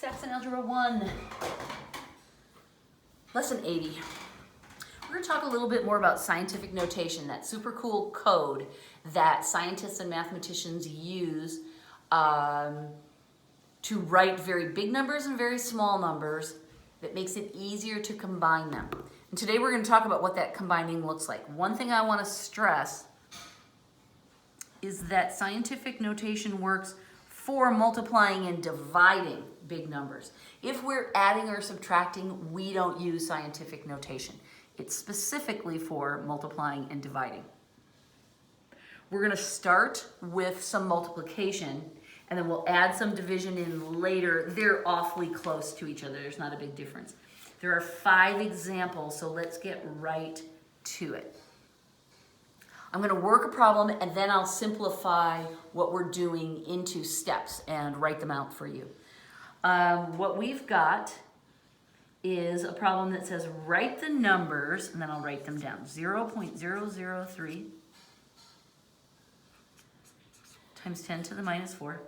Saxon Algebra 1, Lesson 80. We're going to talk a little bit more about scientific notation, that super cool code that scientists and mathematicians use to write very big numbers and very small numbers that makes it easier to combine them. And today we're going to talk about what that combining looks like. One thing I want to stress is that scientific notation works for multiplying and dividing big numbers. If we're adding or subtracting, we don't use scientific notation. It's specifically for multiplying and dividing. We're going to start with some multiplication, and then we'll add some division in later. They're awfully close to each other. There's not a big difference. There are 5 examples, so let's get right to it. I'm going to work a problem, and then I'll simplify what we're doing into steps and write them out for you. What we've got is a problem that says write the numbers, and then I'll write them down. 0.003 times 10 to the minus 4,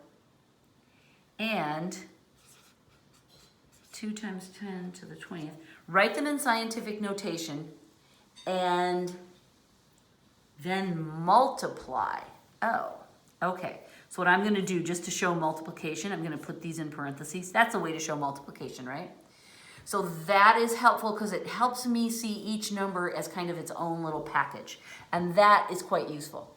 and 2 times 10 to the 20th. Write them in scientific notation, and then multiply. Oh, okay. So what I'm going to do, just to show multiplication, I'm going to put these in parentheses. That's a way to show multiplication, right? So that is helpful because it helps me see each number as kind of its own little package. And that is quite useful.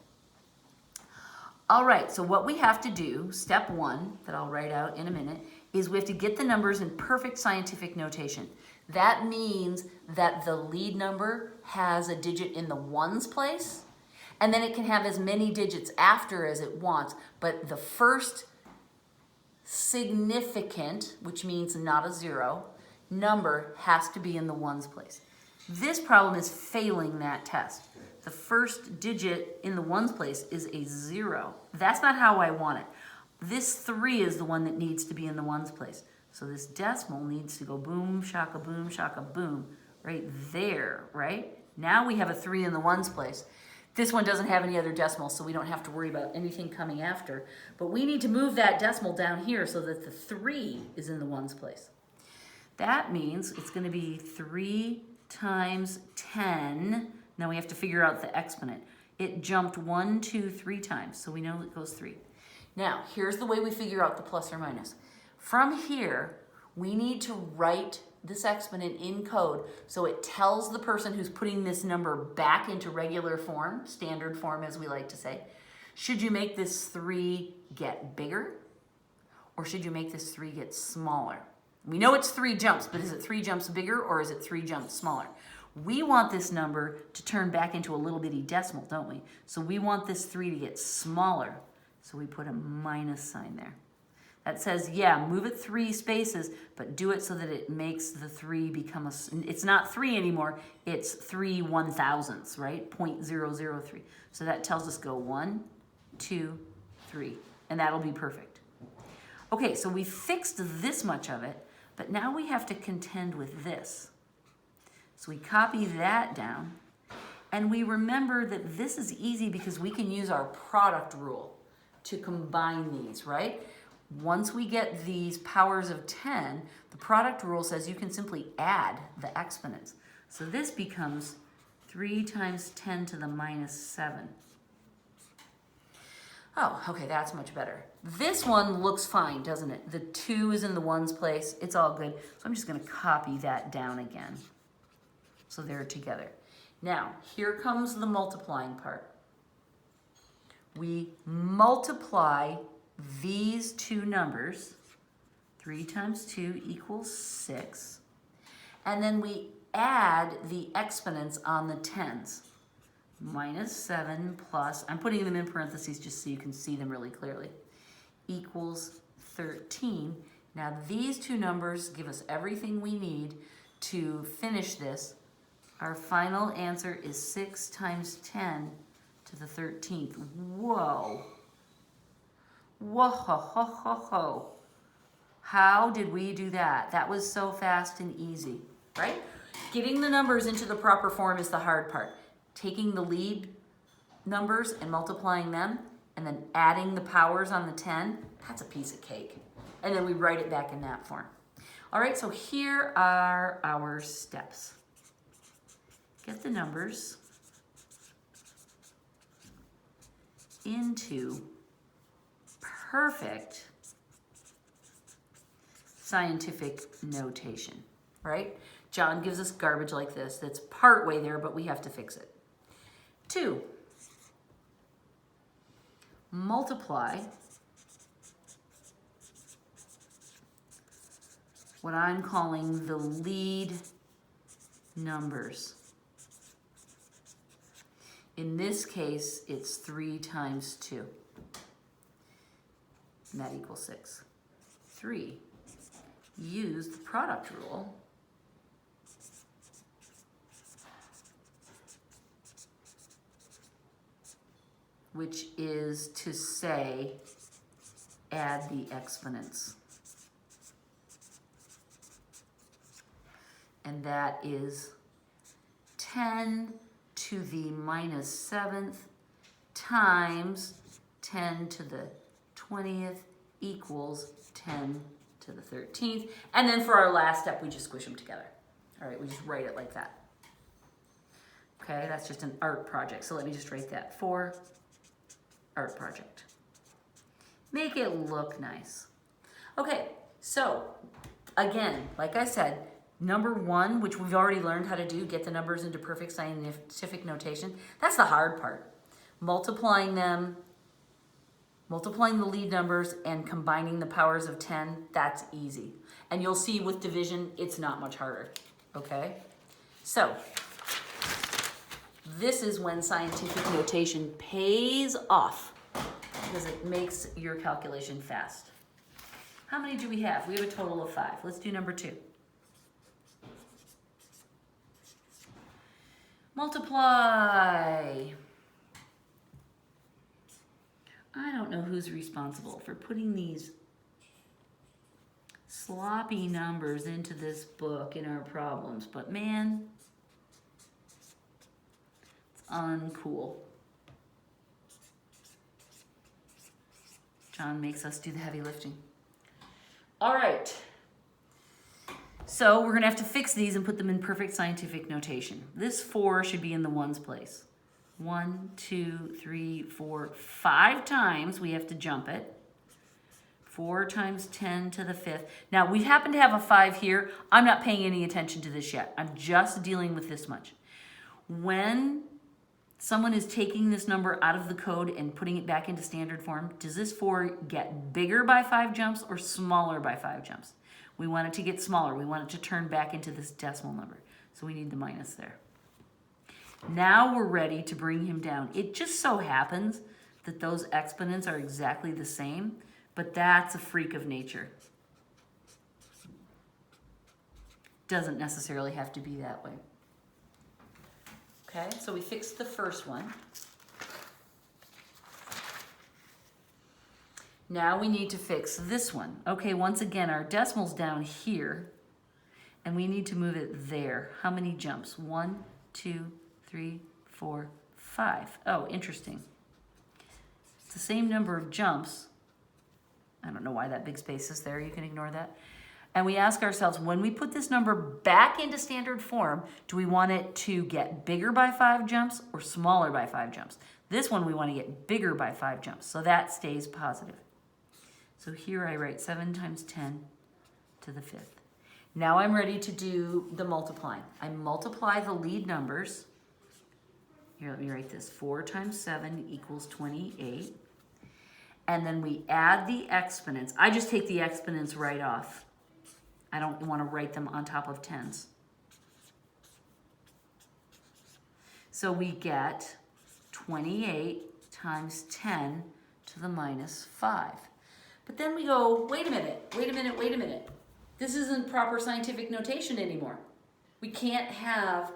All right, so what we have to do, step 1, that I'll write out in a minute, is we have to get the numbers in perfect scientific notation. That means that the lead number has a digit in the ones place, and then it can have as many digits after as it wants, but the first significant, which means not a 0, number has to be in the ones place. This problem is failing that test. The first digit in the ones place is a 0. That's not how I want it. This 3 is the one that needs to be in the ones place. So this decimal needs to go boom, shaka, boom, right there, right? Now we have a 3 in the ones place. This one doesn't have any other decimals, so we don't have to worry about anything coming after. But we need to move that decimal down here so that the 3 is in the ones place. That means it's going to be 3 times 10. Now we have to figure out the exponent. It jumped 1, 2, 3 times, so we know it goes 3. Now, here's the way we figure out the plus or minus. From here, we need to write this exponent in code so it tells the person who's putting this number back into regular form, standard form as we like to say, should you make this 3 get bigger or should you make this 3 get smaller? We know it's 3 jumps, but is it 3 jumps bigger or is it 3 jumps smaller? We want this number to turn back into a little bitty decimal, don't we? So we want this 3 to get smaller, so we put a minus sign there. That says, yeah, move it 3 spaces, but do it so that it makes the 3 become it's not 3 anymore, it's 3 1,000ths, right? 0.003. So that tells us go 1, 2, 3, and that'll be perfect. Okay, so we fixed this much of it, but now we have to contend with this. So we copy that down, and we remember that this is easy because we can use our product rule to combine these, right? Once we get these powers of 10, the product rule says you can simply add the exponents. So this becomes 3 times 10 to the minus 7. Oh, okay, that's much better. This one looks fine, doesn't it? The 2 is in the ones place. It's all good. So I'm just going to copy that down again. So they're together. Now, here comes the multiplying part. We multiply these 2 numbers. 3 times 2 equals 6. And then we add the exponents on the 10s. Minus 7 plus, I'm putting them in parentheses just so you can see them really clearly, equals 13. Now these 2 numbers give us everything we need to finish this. Our final answer is 6 times 10 to the 13th. Whoa. Whoa, ho, ho, ho, ho. How did we do that? That was so fast and easy, right? Getting the numbers into the proper form is the hard part. Taking the lead numbers and multiplying them, and then adding the powers on the 10, That's a piece of cake. And then we write it back in that form. All right, so here are our steps. Get the numbers into perfect scientific notation, right? John gives us garbage like this that's part way there, but we have to fix it. 2, multiply what I'm calling the lead numbers. In this case, it's 3 times 2. And that equals 6. 3. Use the product rule. Which is to say, add the exponents. And that is 10 to the minus 7th times 10 to the 20th equals 10 to the 13th. And then for our last step, we just squish them together. All right, we just write it like that. Okay, that's just an art project. So let me just write that for art project. Make it look nice. Okay, so again, like I said, number 1, which we've already learned how to do, get the numbers into perfect scientific notation. That's the hard part. Multiplying them, multiplying the lead numbers and combining the powers of 10, that's easy. And you'll see with division, it's not much harder, okay? So, this is when scientific notation pays off because it makes your calculation fast. How many do we have? We have a total of 5. Let's do number 2. Multiply. I don't know who's responsible for putting these sloppy numbers into this book in our problems, but man, it's uncool. John makes us do the heavy lifting. All right. So we're going to have to fix these and put them in perfect scientific notation. This 4 should be in the ones place. 1, 2, 3, 4, 5 times. We have to jump it. 4 times 10 to the 5th. Now, we happen to have a 5 here. I'm not paying any attention to this yet. I'm just dealing with this much. When someone is taking this number out of the code and putting it back into standard form, does this 4 get bigger by 5 jumps or smaller by 5 jumps? We want it to get smaller. We want it to turn back into this decimal number. So we need the minus there. Now we're ready to bring him down. It just so happens that those exponents are exactly the same, but that's a freak of nature. Doesn't necessarily have to be that way. Okay, so we fixed the first one. Now we need to fix this one. Okay, once again, our decimal's down here, and we need to move it there. How many jumps? 1, 2, 3, 4, 5. Oh, interesting. It's the same number of jumps. I don't know why that big space is there. You can ignore that. And we ask ourselves, when we put this number back into standard form, do we want it to get bigger by 5 jumps or smaller by 5 jumps? This one we want to get bigger by 5 jumps, so that stays positive. So here I write 7 times 10 to the 5th. Now I'm ready to do the multiplying. I multiply the lead numbers. Here, let me write this. 4 times 7 equals 28. And then we add the exponents. I just take the exponents right off. I don't want to write them on top of tens. So we get 28 times 10 to the minus 5. But then we go, wait a minute. This isn't proper scientific notation anymore. We can't have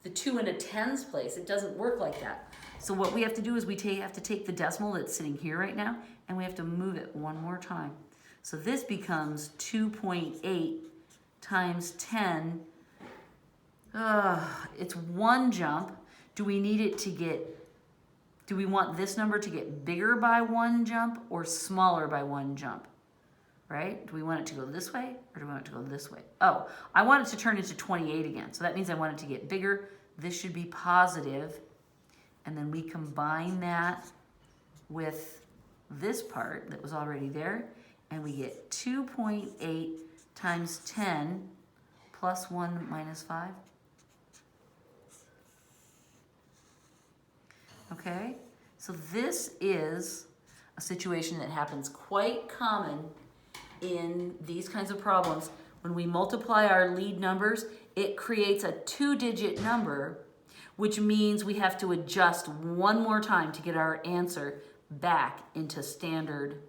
the 2 in a tens place. It doesn't work like that. So what we have to do is we have to take the decimal that's sitting here right now, and we have to move it one more time. So this becomes 2.8 times 10. It's 1 jump. Do we need it to get Do we want this number to get bigger by one jump or smaller by one jump? Right? Do we want it to go this way or do we want it to go this way? Oh, I want it to turn into 28 again. So that means I want it to get bigger. This should be positive. And then we combine that with this part that was already there. And we get 2.8 times 10 plus 1 minus 5. Okay? So this is a situation that happens quite common in these kinds of problems. When we multiply our lead numbers, it creates a 2-digit number, which means we have to adjust one more time to get our answer back into standard,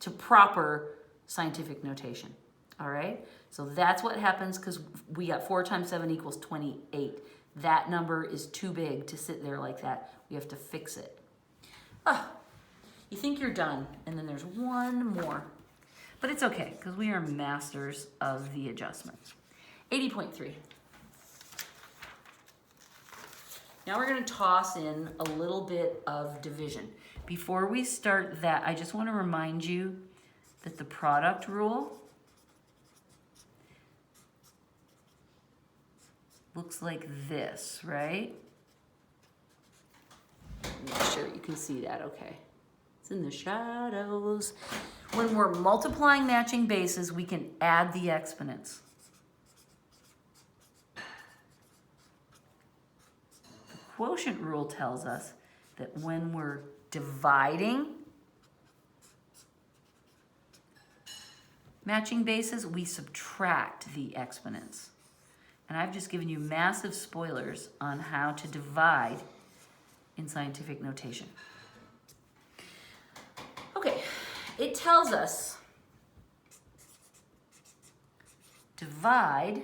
to proper scientific notation. All right? So that's what happens because we got 4 times 7 equals 28. That number is too big to sit there like that. We have to fix it. Oh, you think you're done, and then there's one more. But it's okay, because we are masters of the adjustments. 80.3. Now we're going to toss in a little bit of division. Before we start that, I just want to remind you that the product rule looks like this, right? Make sure you can see that, okay. It's in the shadows. When we're multiplying matching bases, we can add the exponents. The quotient rule tells us that when we're dividing matching bases, we subtract the exponents. And I've just given you massive spoilers on how to divide in scientific notation. Okay, it tells us divide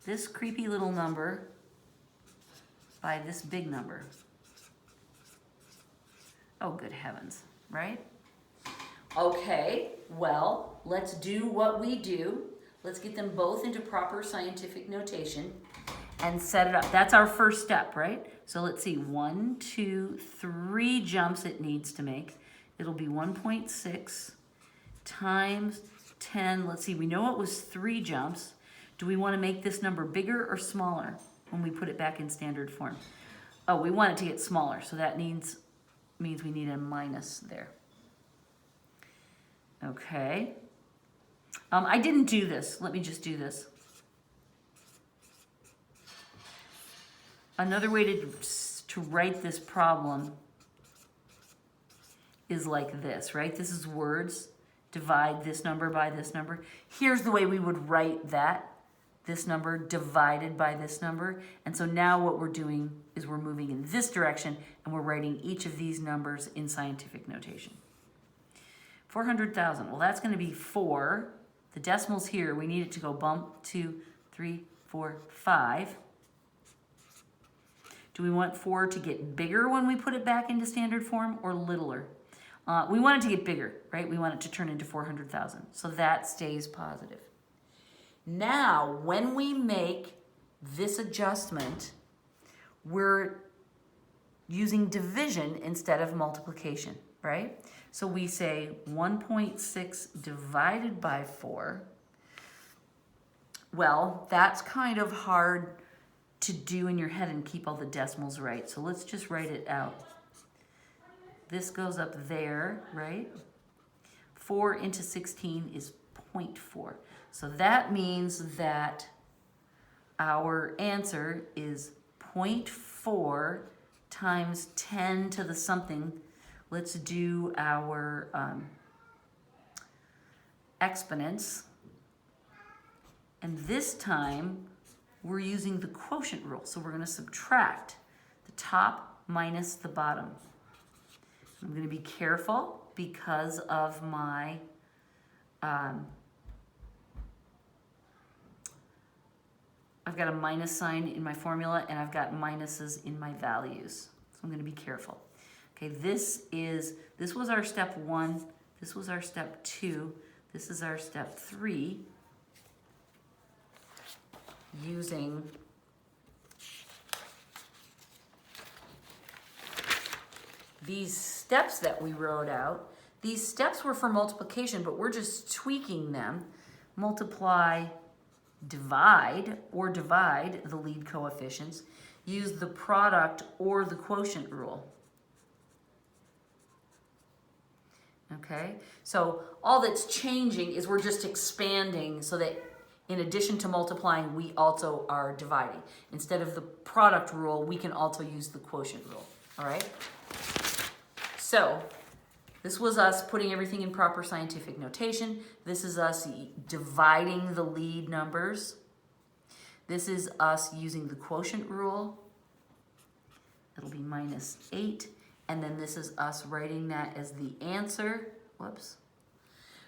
this creepy little number by this big number. Oh, good heavens, right? Okay, well, let's do what we do. Let's get them both into proper scientific notation and set it up. That's our first step, right? So let's see, 1, 2, 3 jumps it needs to make. It'll be 1.6 times 10. Let's see, we know it was 3 jumps. Do we want to make this number bigger or smaller when we put it back in standard form? Oh, we want it to get smaller, so that means we need a minus there. Okay. I didn't do this. Let me just do this. Another way to write this problem is like this, right? This is words. Divide this number by this number. Here's the way we would write that. This number divided by this number. And so now what we're doing is we're moving in this direction and we're writing each of these numbers in scientific notation. 400,000. Well, that's going to be 4. The decimals here, we need it to go bump 2, 3, 4, 5. Do we want 4 to get bigger when we put it back into standard form or littler? We want it to get bigger, right? We want it to turn into 400,000. So that stays positive. Now, when we make this adjustment, we're using division instead of multiplication, right? So we say 1.6 divided by 4. Well, that's kind of hard to do in your head and keep all the decimals right. So let's just write it out. This goes up there, right? 4 into 16 is 0.4. So that means that our answer is 0.4 times 10 to the something. Let's do our exponents. And this time, we're using the quotient rule. So we're going to subtract the top minus the bottom. I'm going to be careful because of my I've got a minus sign in my formula and I've got minuses in my values. So I'm going to be careful. Okay, this was our step 1, this was our step 2, this is our step 3, using these steps that we wrote out, these steps were for multiplication, but we're just tweaking them. Multiply, divide, or divide the lead coefficients. Use the product or the quotient rule. Okay, so all that's changing is we're just expanding so that in addition to multiplying, we also are dividing. Instead of the product rule, we can also use the quotient rule, all right? So this was us putting everything in proper scientific notation. This is us dividing the lead numbers. This is us using the quotient rule. It'll be -8. And then this is us writing that as the answer. Whoops.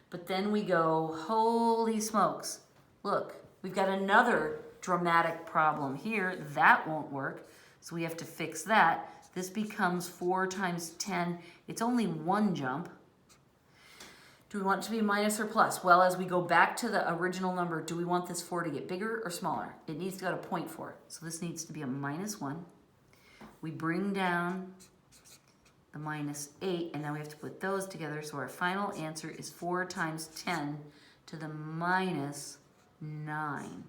But then we go, holy smokes. Look, we've got another dramatic problem here. That won't work. So we have to fix that. This becomes 4 times 10. It's only one jump. Do we want it to be minus or plus? Well, as we go back to the original number, do we want this 4 to get bigger or smaller? It needs to go to 0.4. So this needs to be a -1. We bring down the -8, and now we have to put those together. So our final answer is 4 times 10 to the -9.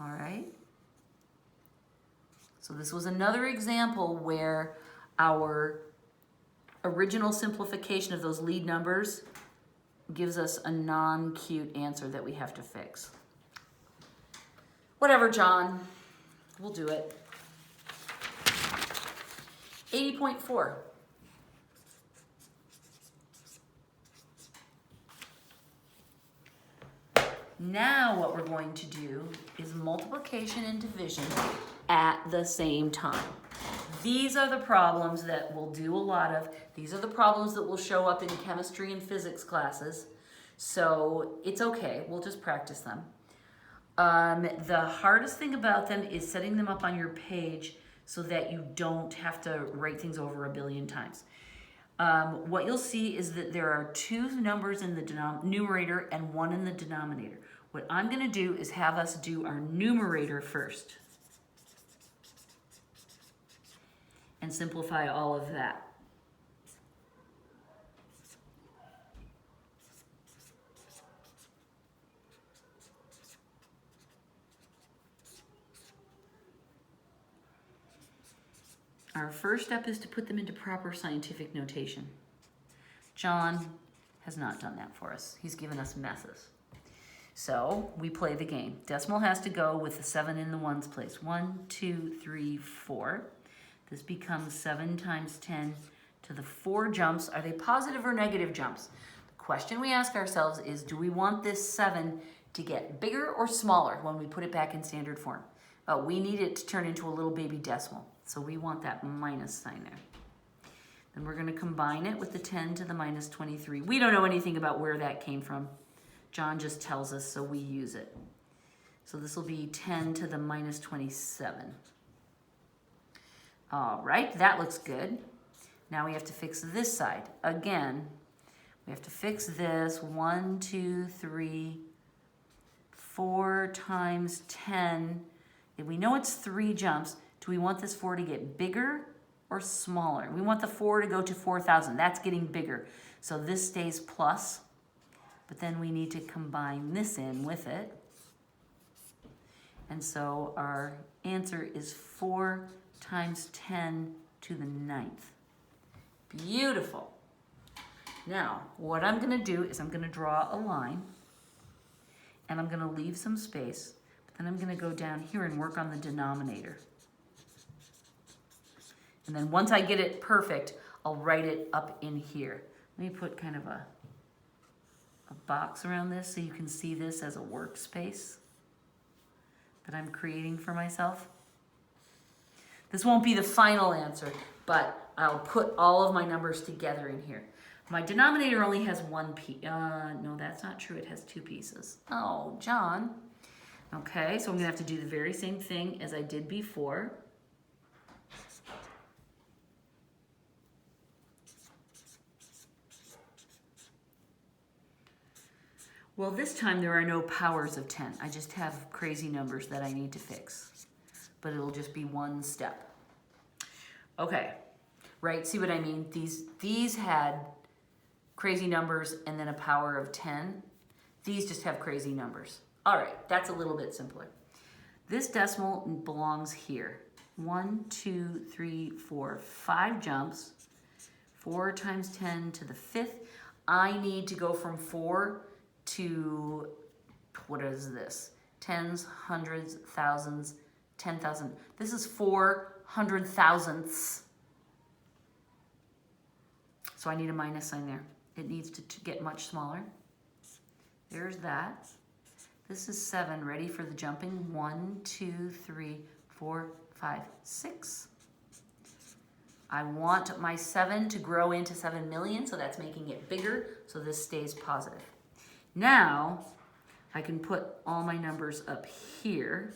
All right? So this was another example where our original simplification of those lead numbers gives us a non-cute answer that we have to fix. Whatever, John. We'll do it. 80.4. Now what we're going to do is multiplication and division at the same time. These are the problems that we'll do a lot of. These are the problems that will show up in chemistry and physics classes. So it's okay, we'll just practice them. The hardest thing about them is setting them up on your page so that you don't have to write things over a billion times. What you'll see is that there are 2 numbers in the numerator and 1 in the denominator. What I'm going to do is have us do our numerator first and simplify all of that. Our first step is to put them into proper scientific notation. John has not done that for us. He's given us messes. So we play the game. Decimal has to go with the 7 in the ones place. 1, 2, 3, 4. This becomes 7 times 10 to the 4 jumps. Are they positive or negative jumps? The question we ask ourselves is, do we want this 7 to get bigger or smaller when we put it back in standard form? We need it to turn into a little baby decimal. So we want that minus sign there. Then we're going to combine it with the 10 to the -23. We don't know anything about where that came from. John just tells us, so we use it. So this will be 10 to the -27. All right, that looks good. Now we have to fix this side. Again, we have to fix this. 1, 2, 3, 4 times 10. If we know it's 3 jumps, do we want this 4 to get bigger or smaller? We want the 4 to go to 4,000. That's getting bigger. So this stays plus, but then we need to combine this in with it. And so our answer is 4 times 10 to the 9th. Beautiful. Now, what I'm going to do is I'm going to draw a line, and I'm going to leave some space, but then I'm going to go down here and work on the denominator. And then once I get it perfect, I'll write it up in here. Let me put kind of a box around this so you can see this as a workspace that I'm creating for myself. This won't be the final answer, but I'll put all of my numbers together in here. My denominator only has 1 piece. No, that's not true. It has 2 pieces. Oh, John. Okay, so I'm going to have to do the very same thing as I did before. Well, this time there are no powers of 10. I just have crazy numbers that I need to fix. But it'll just be one step. Okay, right? See what I mean? These had crazy numbers and then a power of 10. These just have crazy numbers. All right, that's a little bit simpler. This decimal belongs here. 1, 2, 3, 4, 5 jumps. 4 times 10 to the 5th. I need to go from 4 to, what is this? Tens, hundreds, thousands, 10,000. This is 400 thousandths. So I need a minus sign there. It needs to get much smaller. There's that. This is 7, ready for the jumping. 1, 2, 3, 4, 5, 6. I want my 7 to grow into 7 million, so that's making it bigger, so this stays positive. Now, I can put all my numbers up here.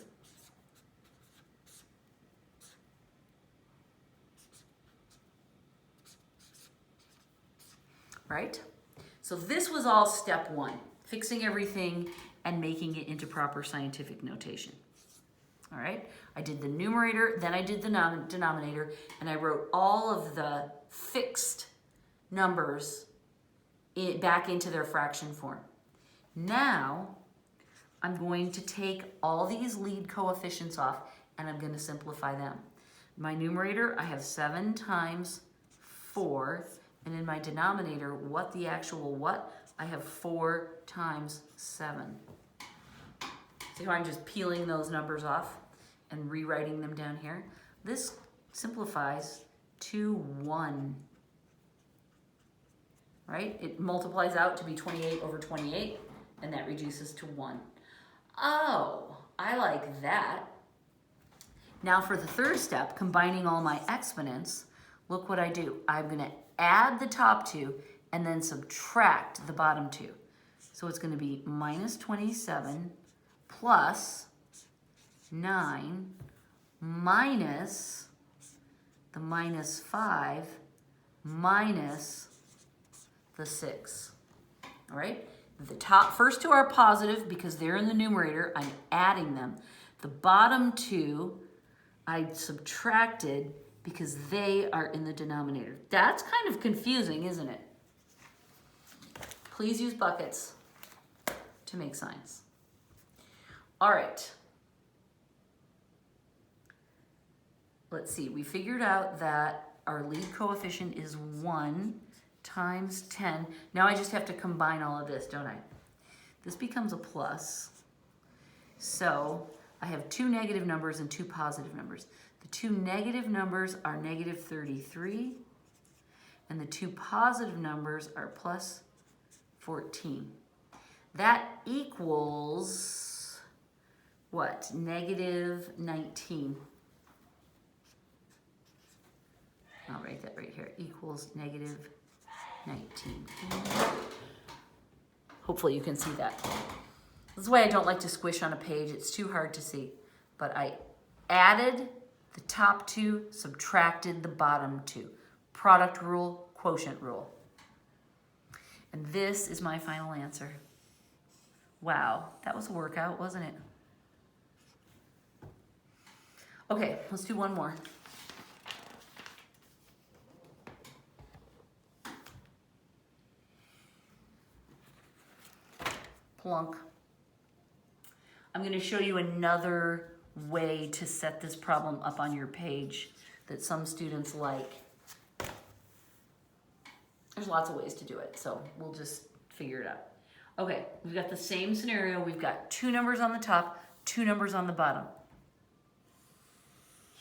Right? So this was all step 1, fixing everything and making it into proper scientific notation. All right, I did the numerator, then I did the denominator, and I wrote all of the fixed numbers back into their fraction form. Now, I'm going to take all these lead coefficients off, and I'm going to simplify them. My numerator, I have 7 times 4, and in my denominator, what the actual what? I have 4 times 7. See how I'm just peeling those numbers off and rewriting them down here? This simplifies to 1, right? It multiplies out to be 28 over 28, and that reduces to 1. Oh, I like that. Now for the third step, combining all my exponents, look what I do. I'm gonna add the top 2 and then subtract the bottom 2. So it's gonna be minus 27 plus 9 minus the minus 5 minus the 6. All right? The top first 2 are positive because they're in the numerator. I'm adding them. The bottom 2 I subtracted because they are in the denominator. That's kind of confusing, isn't it? Please use buckets to make signs. All right. Let's see, we figured out that our lead coefficient is 1 times 10. Now I just have to combine all of this, don't I? This becomes a plus. So I have 2 negative numbers and 2 positive numbers. The 2 negative numbers are negative 33, and the 2 positive numbers are plus 14. That equals what? Negative 19. I'll write that right here. Equals negative 19. Hopefully you can see that. This is why I don't like to squish on a page. It's too hard to see. But I added the top 2, subtracted the bottom 2. Product rule, quotient rule. And this is my final answer. Wow, that was a workout, wasn't it? Okay, let's do one more. Plunk. I'm going to show you another way to set this problem up on your page that some students like. There's lots of ways to do it, so we'll just figure it out. Okay, we've got the same scenario. We've got 2 numbers on the top, 2 numbers on the bottom.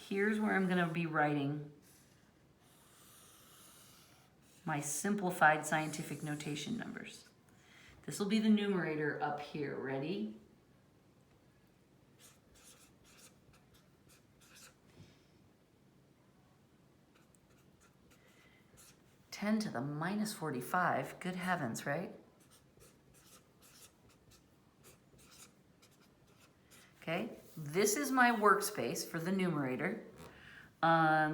Here's where I'm going to be writing my simplified scientific notation numbers. This will be the numerator up here. Ready? (10 to the minus 45). Good heavens, right? Okay, this is my workspace for the numerator.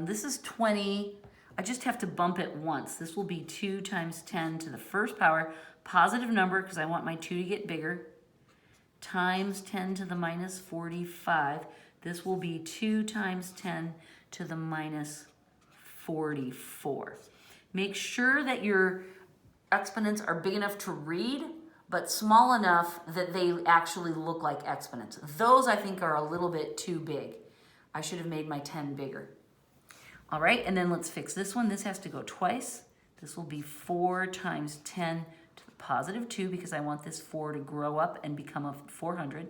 This is 20. I just have to bump it once. This will be 2 times 10 to the first power, positive number because I want my 2 to get bigger, times 10 to the minus 45. This will be 2 times 10 to the minus 44. Make sure that your exponents are big enough to read, but small enough that they actually look like exponents. Those I think are a little bit too big. I should have made my 10 bigger. All right, and then let's fix this one. This has to go twice. This will be 4 times 10 to the positive 2 because I want this 4 to grow up and become a 400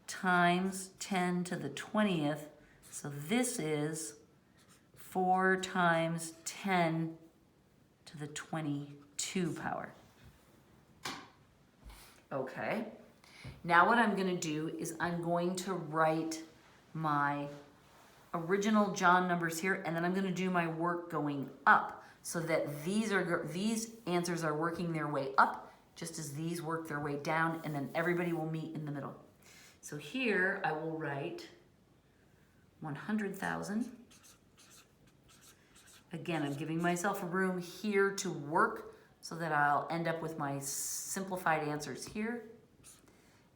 times 10 to the 20th. So this is 4 times 10 to the 22 power. Okay, now what I'm going to do is I'm going to write my original John numbers here, and then I'm going to do my work going up so that these answers are working their way up just as these work their way down, and then everybody will meet in the middle. So here I will write 100,000. Again, I'm giving myself a room here to work so that I'll end up with my simplified answers here.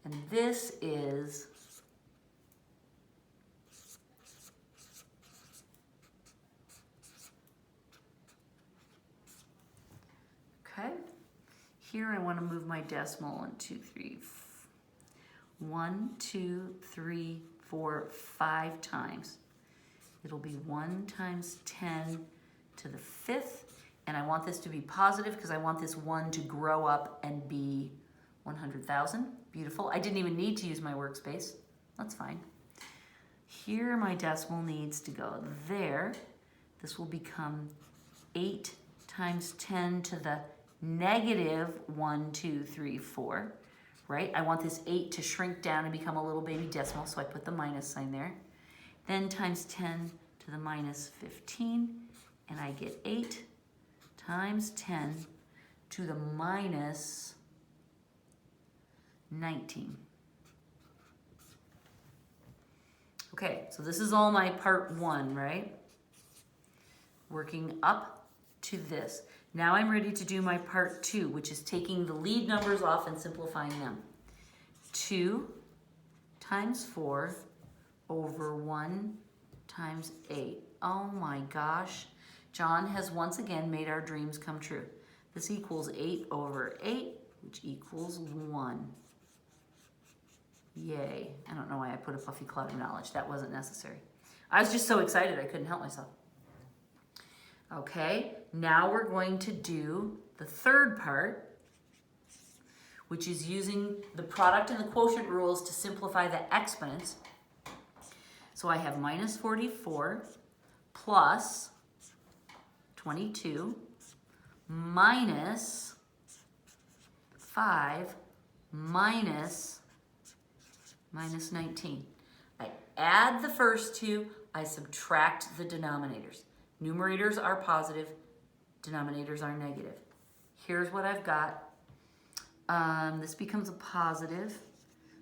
And this is okay. Here I want to move my decimal 1, 2, 3, 1, 2, 3, 4, 5 times. It'll be 1 times 10 to the 5th. And I want this to be positive because I want this 1 to grow up and be 100,000. Beautiful. I didn't even need to use my workspace. That's fine. Here my decimal needs to go there. This will become 8 times 10 to the negative 1, 2, 3, 4. Right? I want this 8 to shrink down and become a little baby decimal, so I put the minus sign there. Then times 10 to the minus 15, and I get 8 times 10 to the minus 19. Okay, so this is all my part 1, right? Working up to this. Now I'm ready to do my part 2, which is taking the lead numbers off and simplifying them. 2 times 4 over 1 times 8. Oh my gosh. John has once again made our dreams come true. This equals 8 over 8, which equals 1. Yay. I don't know why I put a fluffy cloud of knowledge. That wasn't necessary. I was just so excited I couldn't help myself. Okay, now we're going to do the third part, which is using the product and the quotient rules to simplify the exponents. So I have minus 44 plus 22 minus 5 minus 19. I add the first two, I subtract the denominators. Numerators are positive, denominators are negative. Here's what I've got. This becomes a positive.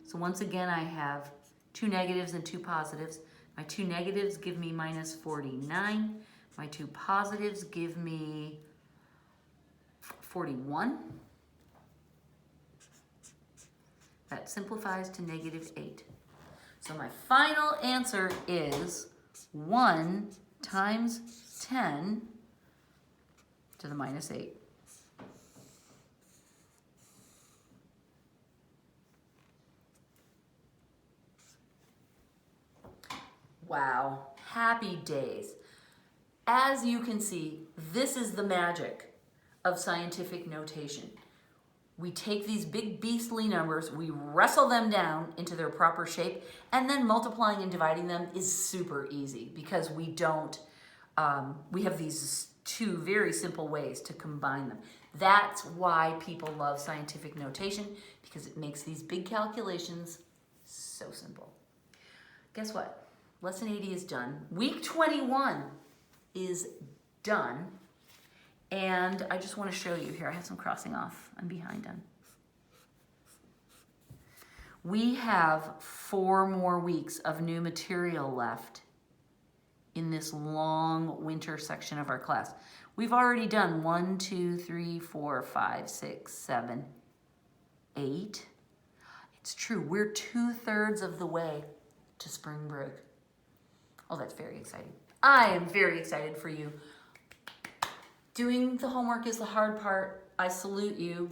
So once again, I have 2 negatives and 2 positives. My 2 negatives give me minus 49. My 2 positives give me 41. That simplifies to negative 8. So my final answer is 1 times 10 to the minus 8. Wow, happy days. As you can see, this is the magic of scientific notation. We take these big beastly numbers, we wrestle them down into their proper shape, and then multiplying and dividing them is super easy because we have these 2 very simple ways to combine them. That's why people love scientific notation, because it makes these big calculations so simple. Guess what? Lesson 80 is done. Week 21 is done. And I just want to show you here. I have some crossing off. I'm behind on. We have 4 more weeks of new material left in this long winter section of our class. We've already done 1, 2, 3, 4, 5, 6, 7, 8. It's true. We're 2/3 of the way to spring break. Oh, that's very exciting. I am very excited for you. Doing the homework is the hard part. I salute you.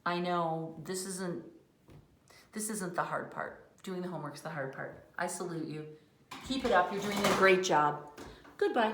I know this isn't the hard part. Doing the homework is the hard part. I salute you. Keep it up. You're doing a great job. Goodbye.